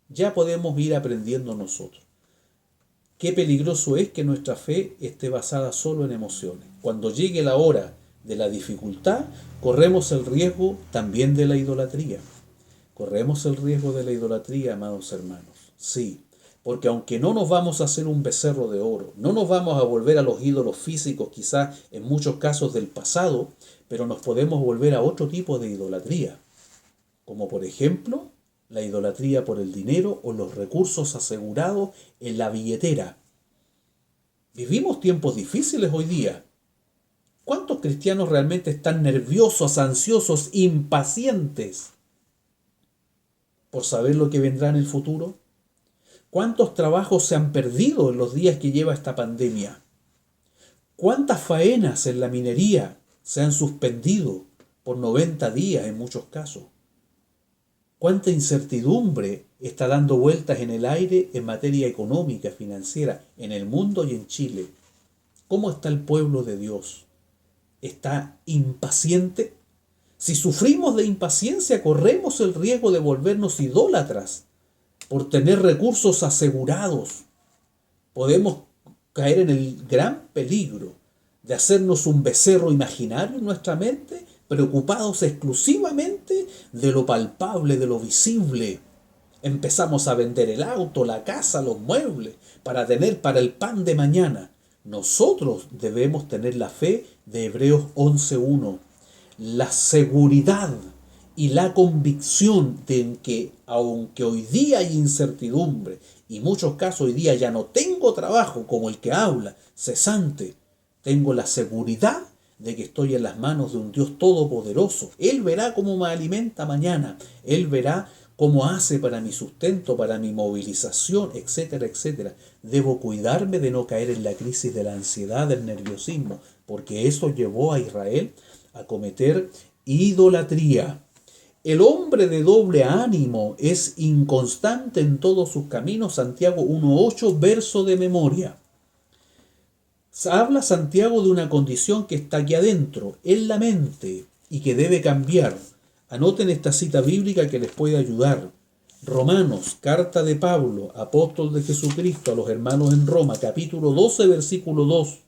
Ya podemos ir aprendiendo nosotros. Qué peligroso es que nuestra fe esté basada solo en emociones. Cuando llegue la hora de la dificultad, corremos el riesgo también de la idolatría. Corremos el riesgo de la idolatría, amados hermanos. Sí, Porque aunque no nos vamos a hacer un becerro de oro, no nos vamos a volver a los ídolos físicos, quizás en muchos casos del pasado, pero nos podemos volver a otro tipo de idolatría, como por ejemplo la idolatría por el dinero o los recursos asegurados en la billetera. Vivimos tiempos difíciles hoy día. ¿Cuántos cristianos realmente están nerviosos, ansiosos, impacientes por saber lo que vendrá en el futuro? ¿Cuántos trabajos se han perdido en los días que lleva esta pandemia? ¿Cuántas faenas en la minería se han suspendido por 90 días en muchos casos? ¿Cuánta incertidumbre está dando vueltas en el aire en materia económica, financiera, en el mundo y en Chile? ¿Cómo está el pueblo de Dios? ¿Está impaciente? Si sufrimos de impaciencia, corremos el riesgo de volvernos idólatras por tener recursos asegurados. Podemos caer en el gran peligro de hacernos un becerro imaginario en nuestra mente, preocupados exclusivamente de lo palpable, de lo visible. Empezamos a vender el auto, la casa, los muebles, para tener para el pan de mañana. Nosotros debemos tener la fe de Hebreos 11:1, la seguridad y la convicción de que aunque hoy día hay incertidumbre y en muchos casos hoy día ya no tengo trabajo como el que habla, cesante, tengo la seguridad de que estoy en las manos de un Dios todopoderoso. Él verá cómo me alimenta mañana, Él verá cómo hace para mi sustento, para mi movilización, etcétera, etcétera. Debo cuidarme de no caer en la crisis de la ansiedad, del nerviosismo, porque eso llevó a Israel a cometer idolatría. El hombre de doble ánimo es inconstante en todos sus caminos. Santiago 1:8, verso de memoria. Habla Santiago de una condición que está aquí adentro, en la mente, y que debe cambiar. Anoten esta cita bíblica que les puede ayudar. Romanos, carta de Pablo, apóstol de Jesucristo a los hermanos en Roma, capítulo 12, versículo 2.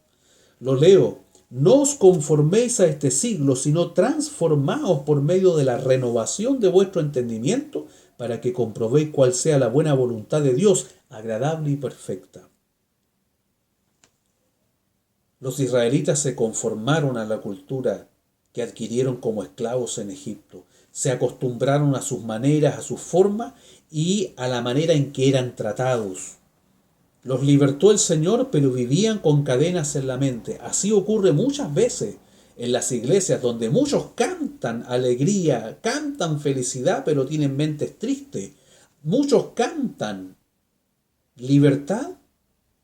Lo leo. No os conforméis a este siglo, sino transformaos por medio de la renovación de vuestro entendimiento, para que comprobéis cuál sea la buena voluntad de Dios, agradable y perfecta. Los israelitas se conformaron a la cultura que adquirieron como esclavos en Egipto. Se acostumbraron a sus maneras, a sus formas y a la manera en que eran tratados. Los libertó el Señor, pero vivían con cadenas en la mente. Así ocurre muchas veces en las iglesias, donde muchos cantan alegría, cantan felicidad, pero tienen mentes tristes. Muchos cantan libertad,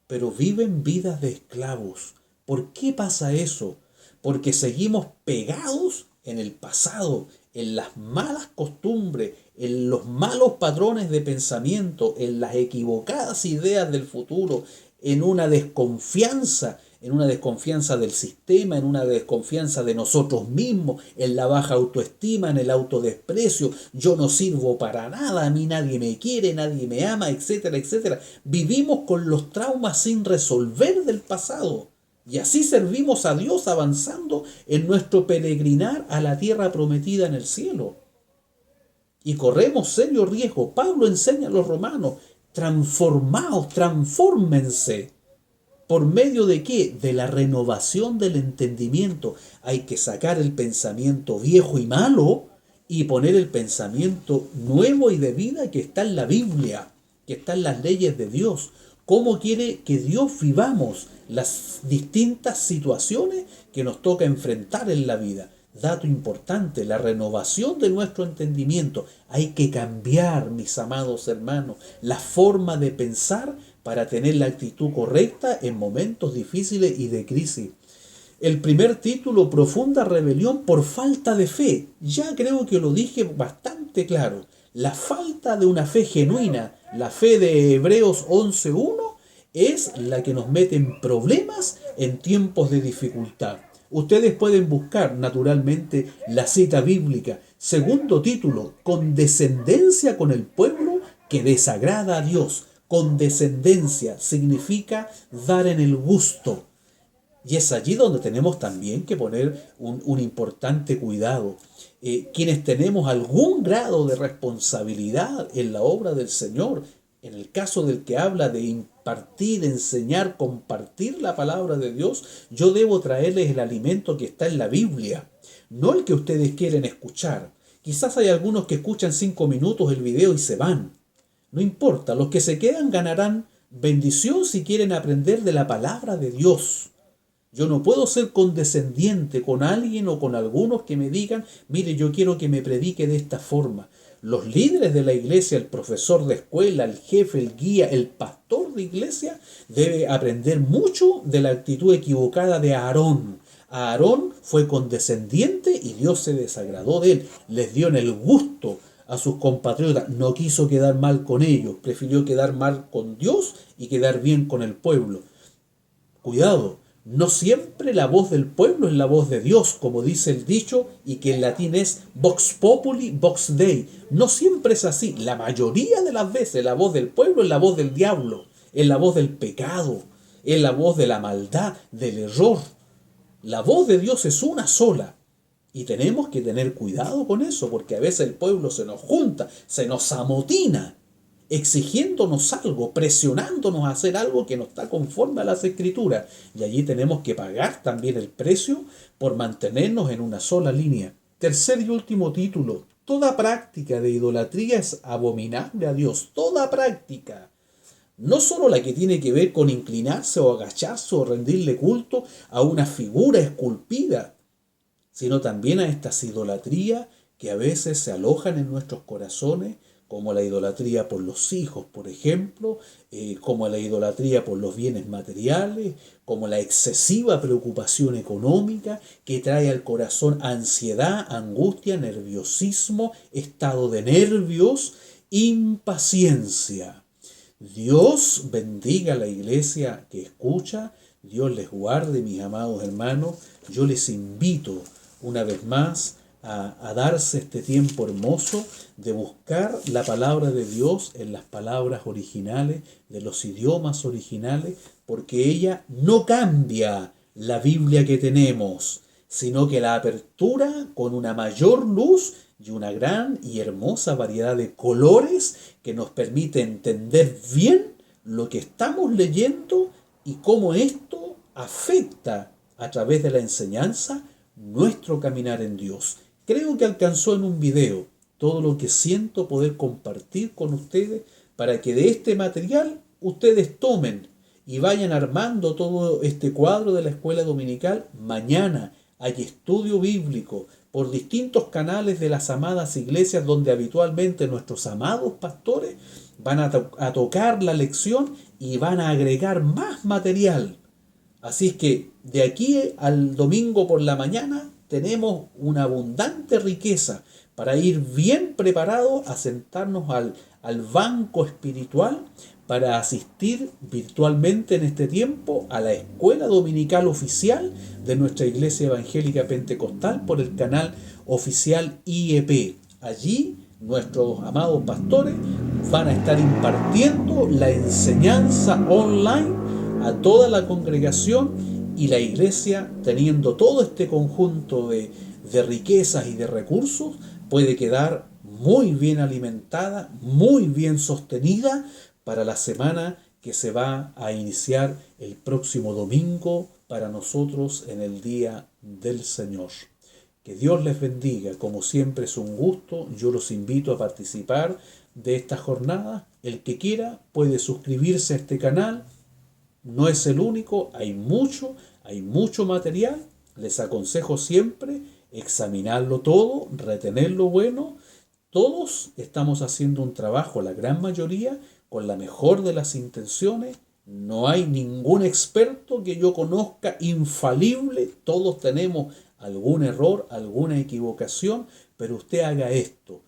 pero viven vidas de esclavos. ¿Por qué pasa eso? Porque seguimos pegados en el pasado, en las malas costumbres, en los malos patrones de pensamiento, en las equivocadas ideas del futuro, en una desconfianza del sistema, en una desconfianza de nosotros mismos, en la baja autoestima, en el autodesprecio. Yo no sirvo para nada, a mí nadie me quiere, nadie me ama, etcétera, etcétera. Vivimos con los traumas sin resolver del pasado. Y así servimos a Dios avanzando en nuestro peregrinar a la tierra prometida en el cielo. Y corremos serio riesgo. Pablo enseña a los romanos, transformaos, transfórmense. ¿Por medio de qué? De la renovación del entendimiento. Hay que sacar el pensamiento viejo y malo y poner el pensamiento nuevo y de vida que está en la Biblia, que está en las leyes de Dios. ¿Cómo quiere que Dios vivamos las distintas situaciones que nos toca enfrentar en la vida? Dato importante, la renovación de nuestro entendimiento. Hay que cambiar, mis amados hermanos, la forma de pensar para tener la actitud correcta en momentos difíciles y de crisis. El primer título, profunda rebelión por falta de fe. Ya creo que lo dije bastante claro. La falta de una fe genuina, la fe de Hebreos 11:1, es la que nos mete en problemas en tiempos de dificultad. Ustedes pueden buscar naturalmente la cita bíblica. Segundo título, condescendencia con el pueblo que desagrada a Dios. Condescendencia significa dar en el gusto. Y es allí donde tenemos también que poner un importante cuidado. Quienes tenemos algún grado de responsabilidad en la obra del Señor, En el caso del que habla de impartir, enseñar, compartir la palabra de Dios, yo debo traerles el alimento que está en la Biblia, no el que ustedes quieren escuchar. Quizás hay algunos que escuchan 5 minutos el video y se van. No importa, los que se quedan ganarán bendición si quieren aprender de la palabra de Dios. Yo no puedo ser condescendiente con alguien o con algunos que me digan, mire, yo quiero que me predique de esta forma. Los líderes de la iglesia, el profesor de escuela, el jefe, el guía, el pastor de iglesia, debe aprender mucho de la actitud equivocada de Aarón. Aarón fue condescendiente y Dios se desagradó de él. Les dio en el gusto a sus compatriotas. No quiso quedar mal con ellos. Prefirió quedar mal con Dios y quedar bien con el pueblo. Cuidado. No siempre la voz del pueblo es la voz de Dios, como dice el dicho, y que en latín es vox populi, vox dei. No siempre es así. La mayoría de las veces la voz del pueblo es la voz del diablo, es la voz del pecado, es la voz de la maldad, del error. La voz de Dios es una sola. Y tenemos que tener cuidado con eso, porque a veces el pueblo se nos junta, se nos amotina, exigiéndonos algo, presionándonos a hacer algo que no está conforme a las Escrituras. Y allí tenemos que pagar también el precio por mantenernos en una sola línea. Tercer y último título. Toda práctica de idolatría es abominable a Dios. Toda práctica. No solo la que tiene que ver con inclinarse o agacharse o rendirle culto a una figura esculpida, sino también a estas idolatrías que a veces se alojan en nuestros corazones, como la idolatría por los hijos, por ejemplo, como la idolatría por los bienes materiales, como la excesiva preocupación económica que trae al corazón ansiedad, angustia, nerviosismo, estado de nervios, impaciencia. Dios bendiga a la iglesia que escucha, Dios les guarde, mis amados hermanos. Yo les invito una vez más a darse este tiempo hermoso de buscar la palabra de Dios en las palabras originales, de los idiomas originales, porque ella no cambia la Biblia que tenemos, sino que la apertura con una mayor luz y una gran y hermosa variedad de colores que nos permite entender bien lo que estamos leyendo y cómo esto afecta a través de la enseñanza nuestro caminar en Dios. Creo que alcanzó en un video todo lo que siento poder compartir con ustedes para que de este material ustedes tomen y vayan armando todo este cuadro de la escuela dominical. Mañana hay estudio bíblico por distintos canales de las amadas iglesias donde habitualmente nuestros amados pastores van a tocar la lección y van a agregar más material. Así es que de aquí al domingo por la mañana tenemos una abundante riqueza para ir bien preparados a sentarnos al banco espiritual para asistir virtualmente en este tiempo a la escuela dominical oficial de nuestra Iglesia Evangélica Pentecostal por el canal oficial IEP. Allí nuestros amados pastores van a estar impartiendo la enseñanza online a toda la congregación, y la iglesia, teniendo todo este conjunto de riquezas y de recursos, puede quedar muy bien alimentada, muy bien sostenida para la semana que se va a iniciar el próximo domingo para nosotros en el Día del Señor. Que Dios les bendiga. Como siempre es un gusto. Yo los invito a participar de esta jornada. El que quiera puede suscribirse a este canal. No es el único, hay mucho material. Les aconsejo siempre examinarlo todo, retener lo bueno. Todos estamos haciendo un trabajo, la gran mayoría, con la mejor de las intenciones. No hay ningún experto que yo conozca infalible. Todos tenemos algún error, alguna equivocación, pero usted haga esto.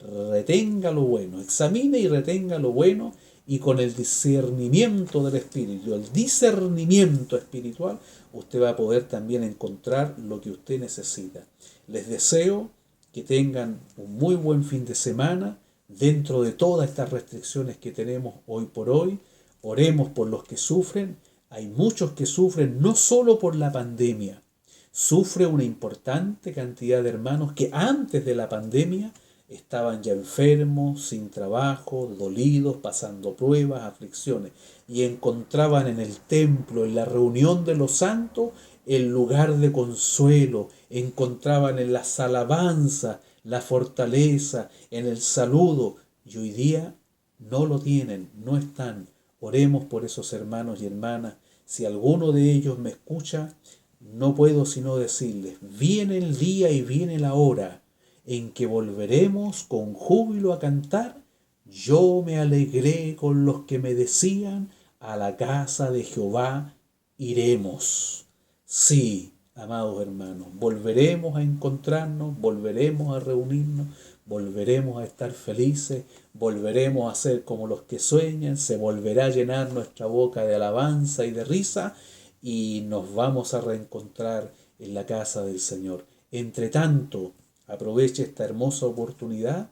Retenga lo bueno, examine y retenga lo bueno, y con el discernimiento del Espíritu, el discernimiento espiritual, usted va a poder también encontrar lo que usted necesita. Les deseo que tengan un muy buen fin de semana dentro de todas estas restricciones que tenemos hoy por hoy. Oremos por los que sufren. Hay muchos que sufren no solo por la pandemia. Sufre una importante cantidad de hermanos que antes de la pandemia estaban ya enfermos, sin trabajo, dolidos, pasando pruebas, aflicciones, y encontraban en el templo, en la reunión de los santos, el lugar de consuelo, encontraban en las alabanzas la fortaleza, en el saludo, y hoy día no lo tienen, no están. Oremos por esos hermanos y hermanas. Si alguno de ellos me escucha, no puedo sino decirles, viene el día y viene la hora en que volveremos con júbilo a cantar. Yo me alegré con los que me decían, a la casa de Jehová iremos. Sí, amados hermanos, volveremos a encontrarnos, volveremos a reunirnos, volveremos a estar felices, volveremos a ser como los que sueñan, se volverá a llenar nuestra boca de alabanza y de risa y nos vamos a reencontrar en la casa del Señor. Entre tanto, aproveche esta hermosa oportunidad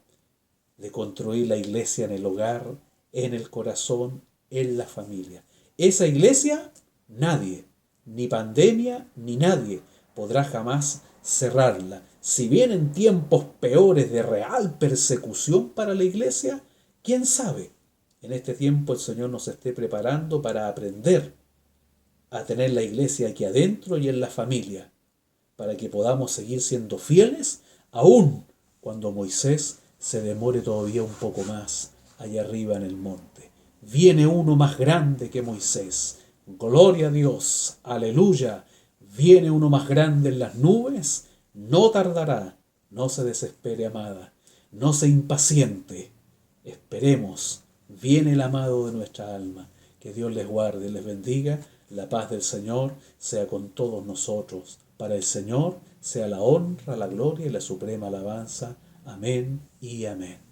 de construir la iglesia en el hogar, en el corazón, en la familia. Esa iglesia, nadie, ni pandemia, ni nadie podrá jamás cerrarla. Si vienen tiempos peores de real persecución para la iglesia, quién sabe. En este tiempo el Señor nos esté preparando para aprender a tener la iglesia aquí adentro y en la familia, para que podamos seguir siendo fieles, aun cuando Moisés se demore todavía un poco más allá arriba en el monte. Viene uno más grande que Moisés. Gloria a Dios, aleluya. Viene uno más grande en las nubes, no tardará. No se desespere, amada, no se impaciente. Esperemos, viene el amado de nuestra alma. Que Dios les guarde, les bendiga. La paz del Señor sea con todos nosotros. Para el Señor sea la honra, la gloria y la suprema alabanza. Amén y amén.